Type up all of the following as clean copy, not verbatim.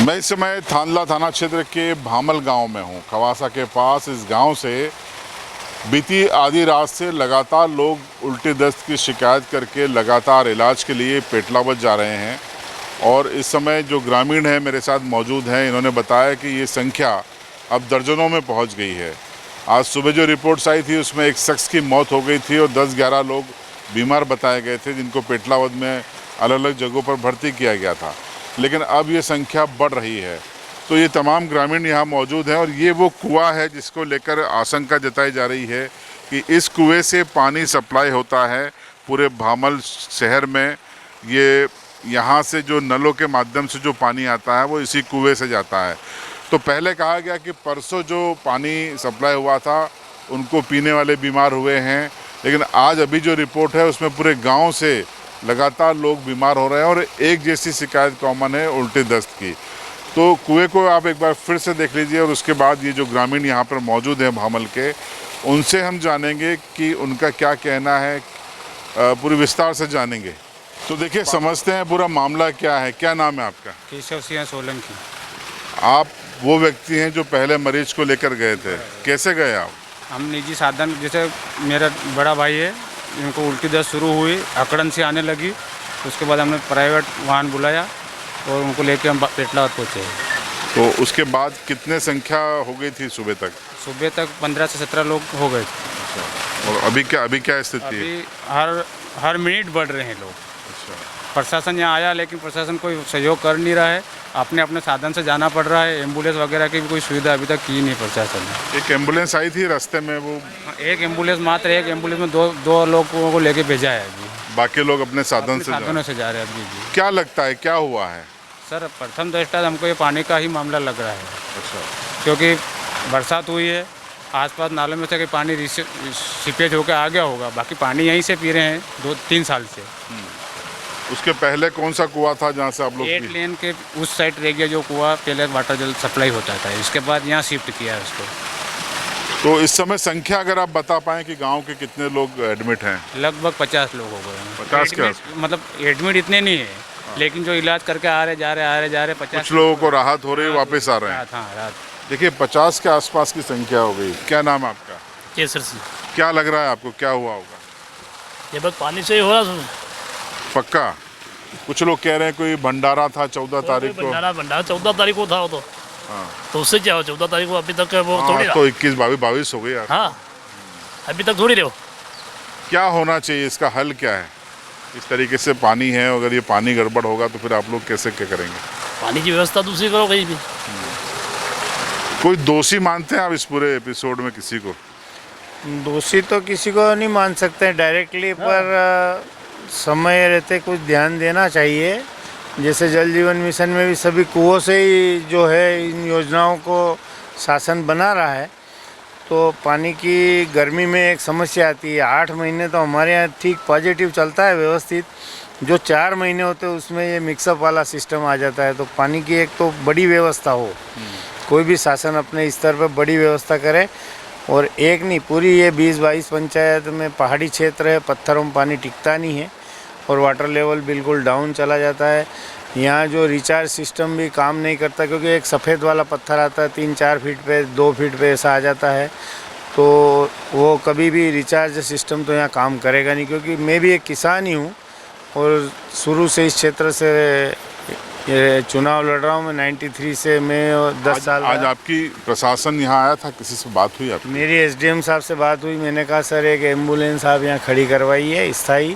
मैं इस समय थांदला थाना क्षेत्र के भामल गांव में हूं। खवासा के पास इस गांव से बीती आधी रात से लगातार लोग उल्टी दस्त की शिकायत करके लगातार इलाज के लिए पेटलावद जा रहे हैं। और इस समय जो ग्रामीण हैं मेरे साथ मौजूद हैं, इन्होंने बताया कि ये संख्या अब दर्जनों में पहुंच गई है। आज सुबह जो रिपोर्ट्स आई थी उसमें एक शख्स की मौत हो गई थी और 10-11 लोग बीमार बताए गए थे, जिनको पेटलावद में अलग अलग जगहों पर भर्ती किया गया था। लेकिन अब ये संख्या बढ़ रही है। तो ये तमाम ग्रामीण यहाँ मौजूद हैं और ये वो कुआं है जिसको लेकर आशंका जताई जा रही है कि इस कुएं से पानी सप्लाई होता है पूरे भामल शहर में। ये यहाँ से जो नलों के माध्यम से जो पानी आता है वो इसी कुएं से जाता है। तो पहले कहा गया कि परसों जो पानी सप्लाई हुआ था उनको पीने वाले बीमार हुए हैं, लेकिन आज अभी जो रिपोर्ट है उसमें पूरे गाँव से लगातार लोग बीमार हो रहे हैं और एक जैसी शिकायत कॉमन है उल्टी दस्त की। तो कुएं को आप एक बार फिर से देख लीजिए और उसके बाद ये जो ग्रामीण यहाँ पर मौजूद हैं भामल के, उनसे हम जानेंगे कि उनका क्या कहना है, पूरी विस्तार से जानेंगे। तो देखिए, समझते हैं पूरा मामला क्या है। क्या नाम है आपका? केशव सिंह सोलंकी। आप वो व्यक्ति हैं जो पहले मरीज को लेकर गए थे, कैसे गए आप? हम निजी साधन, जैसे मेरा बड़ा भाई है, इनको उल्टी दस्त शुरू हुई, अकड़न से आने लगी। उसके बाद हमने प्राइवेट वाहन बुलाया और उनको लेके हम पेटलावद पहुँचे। तो उसके बाद कितने संख्या हो गई थी सुबह तक? सुबह तक 15 से 17 लोग हो गए थे। और अभी क्या स्थिति है? अभी हर मिनट बढ़ रहे हैं लोग। प्रशासन यहाँ आया लेकिन प्रशासन कोई सहयोग कर नहीं रहा है। अपने अपने साधन से जाना पड़ रहा है। एम्बुलेंस वगैरह की भी कोई सुविधा अभी तक की नहीं प्रशासन ने। एक एम्बुलेंस आई थी रास्ते में, वो एक एम्बुलेंस में दो लोगों को लेके भेजा है अभी। बाकी लोग अपने साधनों से जा रहे हैं अभी जी। क्या लगता है क्या हुआ है? सर, प्रथम दृष्टया हमको ये पानी का ही मामला लग रहा है। अच्छा। क्योंकि बरसात हुई है, आसपास नालों में से कि पानी सीपेज होकर आ गया होगा। बाकी पानी यहीं से पी रहे हैं 2-3 साल से। उसके पहले कौन सा कुआं था जहाँ से आप लोग? 8 लेन के उस साइड रह गया जो कुआं पहले वाटर जल सप्लाई होता था। इसके बाद यहाँ शिफ्ट किया है उसको। तो इस समय संख्या अगर आप बता पाएँ कि गांव के कितने लोग एडमिट हैं? लगभग 50 लोग हो गए हैं। 50 क्या? मतलब एडमिट इतने नहीं है, लेकिन जो इलाज करके आ रहे जा रहे 50। कुछ लोगों को राहत हो रही है, वापस आ रहे हैं। राहत। देखिए, 50 के आसपास की संख्या हो गई। क्या नाम है आपका? केसर सिंह। क्या लग रहा है आपको, क्या हुआ होगा? ये बस पानी से ही हो रहा। पक्का? कुछ लोग कह रहे हैं कोई भंडारा था 14 तारीख को। भंडारा 14 तारीख को था वो तो। हाँ। तो उससे क्या हो, 14 तारीख को अभी तक वो थोड़ी तो 21-22 हो गई यार। हाँ, अभी तक थोड़ी रहो। क्या होना चाहिए, इसका हल क्या है? इस तरीके से पानी है, अगर ये पानी गड़बड़ होगा तो फिर आप लोग कैसे क्या करेंगे? पानी की व्यवस्था दूसरी करो कहीं भी। कोई दोषी मानते हैं आप इस पूरे एपिसोड में किसी को? दोषी तो किसी को नहीं मान सकते डायरेक्टली, पर समय रहते कुछ ध्यान देना चाहिए। जैसे जल जीवन मिशन में भी सभी कुओं से ही जो है इन योजनाओं को शासन बना रहा है। तो पानी की गर्मी में एक समस्या आती है। 8 महीने तो हमारे यहाँ ठीक पॉजिटिव चलता है व्यवस्थित। जो 4 महीने होते हैं उसमें ये मिक्सअप वाला सिस्टम आ जाता है। तो पानी की एक तो बड़ी व्यवस्था हो, कोई भी शासन अपने स्तर पर बड़ी व्यवस्था करे। और एक नहीं, पूरी ये 20-22 पंचायत में पहाड़ी क्षेत्र है, पत्थरों में पानी टिकता नहीं है और वाटर लेवल बिल्कुल डाउन चला जाता है। यहाँ जो रिचार्ज सिस्टम भी काम नहीं करता, क्योंकि एक सफ़ेद वाला पत्थर आता है 3-4 फीट पे, 2 फीट पे ऐसा आ जाता है। तो वो कभी भी रिचार्ज सिस्टम तो यहाँ काम करेगा नहीं। क्योंकि मैं भी एक किसान ही हूँ और शुरू से इस क्षेत्र से ये चुनाव लड़ रहा हूँ। मैं 93 से मैं 10 साल। आज आपकी प्रशासन यहाँ आया था, किसी से बात हुई आपकी? मेरी SDM साहब से बात हुई। मैंने कहा सर एक एम्बुलेंस आप यहाँ खड़ी करवाइए स्थायी,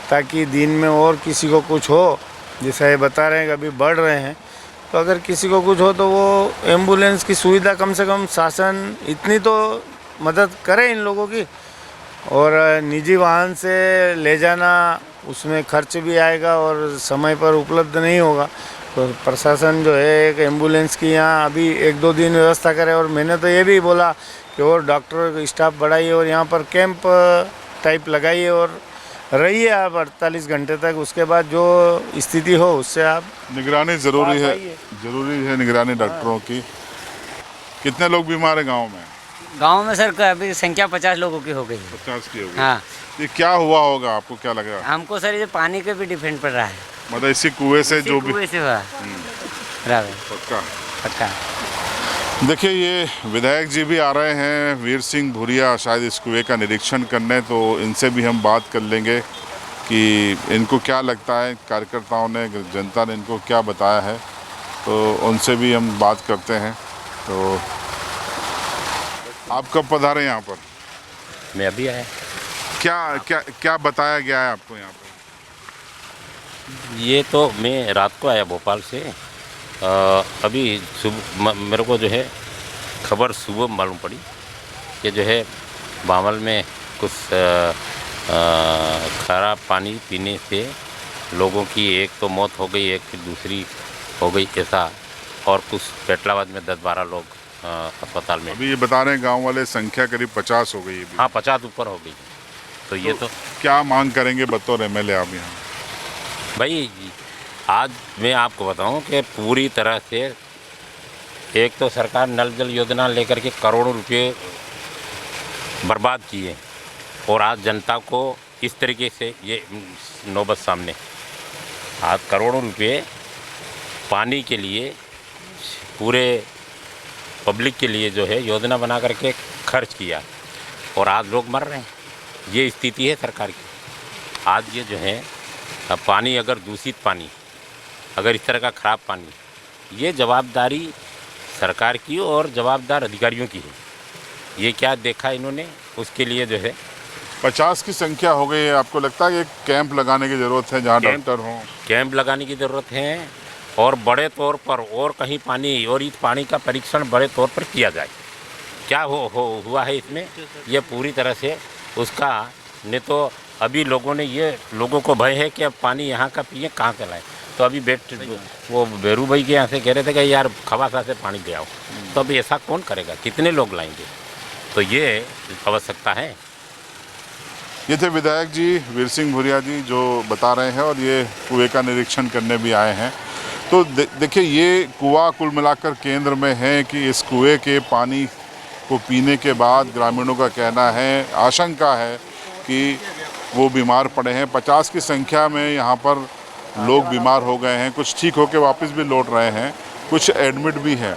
ताकि दिन में और किसी को कुछ हो, जैसा ये बता रहे हैं कि अभी बढ़ रहे हैं, तो अगर किसी को कुछ हो तो वो एम्बुलेंस की सुविधा कम से कम शासन इतनी तो मदद करे इन लोगों की। और निजी वाहन से ले जाना, उसमें खर्च भी आएगा और समय पर उपलब्ध नहीं होगा। तो प्रशासन जो है एक एम्बुलेंस की यहाँ अभी 1-2 दिन व्यवस्था करे। और मैंने तो ये भी बोला कि और डॉक्टर स्टाफ बढ़ाइए और यहाँ पर कैंप टाइप लगाइए और रहिए आप 48 घंटे तक। उसके बाद जो स्थिति हो उससे आप निगरानी ज़रूरी है निगरानी डॉक्टरों की। कितने लोग बीमार हैं गाँव में? गांव में सर अभी संख्या 50 लोगों की हो गई है। 50 की हो गई। हाँ। ये क्या हुआ होगा, आपको क्या लग रहा है? हमको सर ये पानी के भी डिपेंड पड़ रहा है। मतलब इसी कुएं से जो भी कुएं से हुआ। बराबर पक्का। पक्का। देखिए ये विधायक जी भी आ रहे हैं, वीर सिंह भूरिया, शायद इस कुएं का निरीक्षण करने, तो इनसे भी हम बात कर लेंगे कि इनको क्या लगता है, कार्यकर्ताओं ने, जनता ने इनको क्या बताया है, तो उनसे भी हम बात करते हैं। तो आप कब पधारे यहाँ पर? मैं अभी आया। क्या क्या क्या बताया गया है आपको यहाँ पर? ये तो मैं रात को आया भोपाल से। अभी सुबह मेरे को जो है खबर सुबह मालूम पड़ी कि जो है बामल में कुछ खराब पानी पीने से लोगों की एक तो मौत हो गई, एक की दूसरी हो गई ऐसा, और कुछ पेटलाबाद में 10-12 लोग अस्पताल में। अभी ये बता रहे हैं गांव वाले संख्या करीब 50 हो गई है अभी। हाँ 50 ऊपर हो गई। तो ये तो क्या मांग करेंगे बतौर एमएलए आप यहाँ? भाई आज मैं आपको बताऊं कि पूरी तरह से एक तो सरकार नल जल योजना लेकर के करोड़ों रुपए बर्बाद किए, और आज जनता को इस तरीके से ये नौबत सामने, आज करोड़ों रुपए पानी के लिए पूरे पब्लिक के लिए जो है योजना बना करके खर्च किया, और आज लोग मर रहे हैं। ये स्थिति है सरकार की। आज ये जो है अब पानी, अगर दूषित पानी, अगर इस तरह का ख़राब पानी, ये जवाबदारी सरकार की और जवाबदार अधिकारियों की है। ये क्या देखा इन्होंने, उसके लिए जो है 50 की संख्या हो गई है। आपको लगता है कि एक कैंप लगाने की ज़रूरत है जहाँ कैंप- डॉक्टर हों? कैंप लगाने की ज़रूरत है, और बड़े तौर पर, और कहीं पानी, और इस पानी का परीक्षण बड़े तौर पर किया जाए। क्या हुआ है इसमें, ये पूरी तरह से उसका, नहीं तो अभी लोगों को भय है कि अब पानी यहाँ का पिए कहाँ से लाए। तो अभी वो बेरू भाई के यहाँ से कह रहे थे कि यार खवासा से पानी ले आओ, तो अभी ऐसा कौन करेगा, कितने लोग लाएंगे? तो ये आवश्यकता है। ये थे विधायक जी वीर सिंह भूरिया जी जो बता रहे हैं, और ये कुएं का निरीक्षण करने भी आए हैं। तो देखिए ये कुआं कुल मिलाकर केंद्र में है कि इस कुएं के पानी को पीने के बाद ग्रामीणों का कहना है, आशंका है कि वो बीमार पड़े हैं। 50 की संख्या में यहाँ पर लोग बीमार हो गए हैं, कुछ ठीक होकर वापस भी लौट रहे हैं, कुछ एडमिट भी हैं।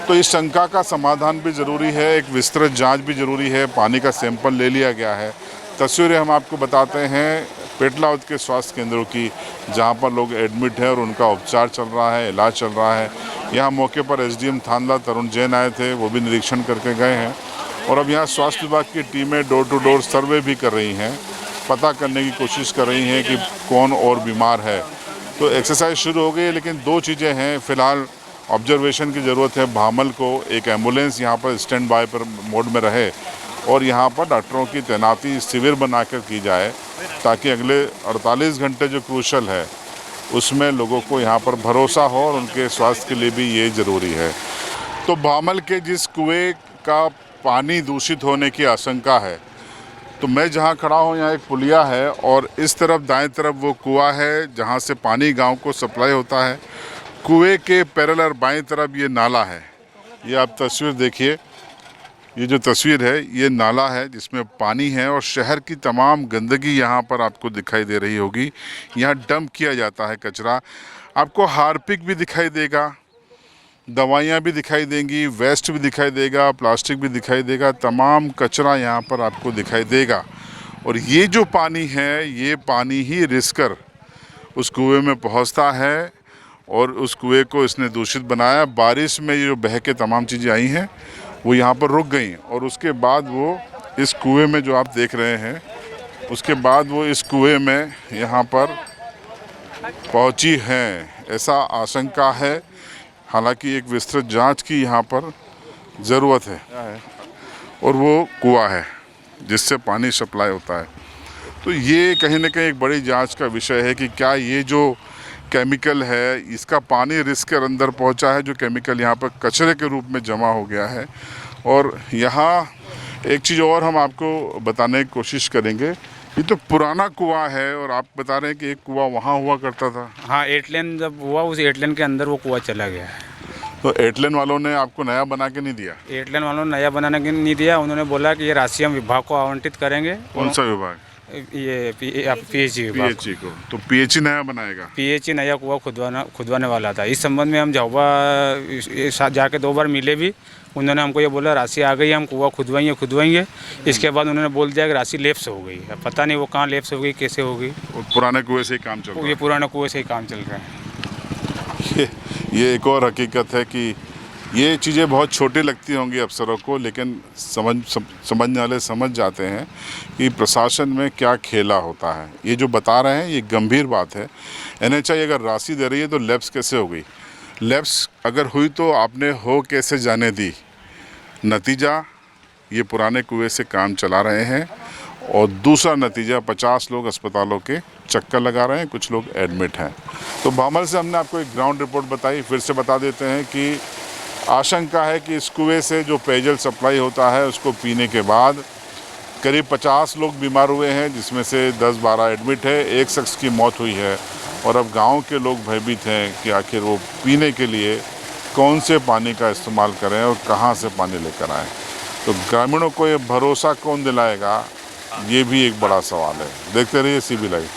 तो इस शंका का समाधान भी ज़रूरी है, एक विस्तृत जांच भी ज़रूरी है। पानी का सैंपल ले लिया गया है। तस्वीरें हम आपको बताते हैं पेटलावद के स्वास्थ्य केंद्रों की, जहां पर लोग एडमिट हैं और उनका उपचार चल रहा है, इलाज चल रहा है। यहाँ मौके पर एसडीएम थानला तरुण जैन आए थे, वो भी निरीक्षण करके गए हैं, और अब यहाँ स्वास्थ्य विभाग की टीमें डोर टू डोर सर्वे भी कर रही हैं, पता करने की कोशिश कर रही हैं कि कौन और बीमार है। तो एक्सरसाइज शुरू हो गई है, लेकिन दो चीज़ें हैं फ़िलहाल ऑब्जर्वेशन की ज़रूरत है। भामल को एक एम्बुलेंस यहाँ पर स्टैंड बाय पर मोड में रहे, और यहाँ पर डॉक्टरों की तैनाती शिविर बनाकर की जाए, ताकि अगले 48 घंटे जो क्रूशल है उसमें लोगों को यहाँ पर भरोसा हो, और उनके स्वास्थ्य के लिए भी ये ज़रूरी है। तो भामल के जिस कुएं का पानी दूषित होने की आशंका है, तो मैं जहाँ खड़ा हूँ यहाँ एक पुलिया है, और इस तरफ दाएं तरफ वो कुआं है जहाँ से पानी गांव को सप्लाई होता है। कुएं के पैरेलल बाएं तरफ ये नाला है। ये आप तस्वीर देखिए, ये जो तस्वीर है ये नाला है जिसमें पानी है, और शहर की तमाम गंदगी यहाँ पर आपको दिखाई दे रही होगी। यहाँ डंप किया जाता है कचरा। आपको हार्पिक भी दिखाई देगा, दवाइयाँ भी दिखाई देंगी, वेस्ट भी दिखाई देगा, प्लास्टिक भी दिखाई देगा, तमाम कचरा यहाँ पर आपको दिखाई देगा। और ये जो पानी है, ये पानी ही रिसकर उस कुएं में पहुँचता है, और उस कुएं को इसने दूषित बनाया। बारिश में ये जो बह के तमाम चीज़ें आई हैं वो यहाँ पर रुक गई, और उसके बाद वो इस कुएं में जो आप देख रहे हैं, उसके बाद वो इस कुएं में यहाँ पर पहुँची हैं, ऐसा आशंका है। हालांकि एक विस्तृत जांच की यहाँ पर ज़रूरत है, और वो कुआं है जिससे पानी सप्लाई होता है। तो ये कहीं ना कहीं एक बड़ी जांच का विषय है कि क्या ये जो केमिकल है, इसका पानी रिस्क के अंदर पहुंचा है, जो केमिकल यहाँ पर कचरे के रूप में जमा हो गया है। और यहाँ एक चीज़ और हम आपको बताने की कोशिश करेंगे, ये तो पुराना कुआं है, और आप बता रहे हैं कि एक कुआं वहाँ हुआ करता था। हाँ, 8 लेन जब हुआ, उस 8 लेन के अंदर वो कुआं चला गया है। तो 8 लेन वालों ने आपको नया बना के नहीं दिया? 8 लेन वालों ने नया बनाने के नहीं दिया। उन्होंने बोला कि ये राशि हम विभाग को आवंटित करेंगे। कौन सा विभाग? ये PHE विभाग। PHE को, तो PHE नया बनाएगा। PHE नया कुआं खुदवाने वाला था। इस संबंध में हम झाबुआ जाके 2 बार मिले भी। उन्होंने हमको ये बोला राशि आ गई, हम कुआं खुदवाएंगे। इसके बाद उन्होंने बोल दिया कि राशि लैप्स हो गई। अब पता नहीं वो कहाँ लैप्स हो गई, कैसे हो गई। और पुराने कुएं से ही काम चल रहा ये पुराने कुएं से ही काम चल रहा है। है। ये एक और हकीकत है कि ये चीज़ें बहुत छोटी लगती होंगी अफसरों को, लेकिन समझने वाले समझ जाते हैं कि प्रशासन में क्या खेला होता है। ये जो बता रहे हैं ये गंभीर बात है। NHI अगर राशि दे रही है तो लैप्स कैसे हो गई? लैप्स अगर हुई तो आपने हो कैसे जाने दी? नतीजा ये पुराने कुएं से काम चला रहे हैं, और दूसरा नतीजा 50 लोग अस्पतालों के चक्कर लगा रहे हैं, कुछ लोग एडमिट हैं। तो भामल से हमने आपको एक ग्राउंड रिपोर्ट बताई। फिर से बता देते हैं कि आशंका है कि इस कुएं से जो पेयजल सप्लाई होता है उसको पीने के बाद करीब 50 लोग बीमार हुए हैं, जिसमें से 10-12 एडमिट है। एक शख्स की मौत हुई है, और अब गांव के लोग भयभीत हैं कि आखिर वो पीने के लिए कौन से पानी का इस्तेमाल करें और कहां से पानी लेकर आएँ। तो ग्रामीणों को ये भरोसा कौन दिलाएगा, ये भी एक बड़ा सवाल है। देखते रहिए CB लाइव।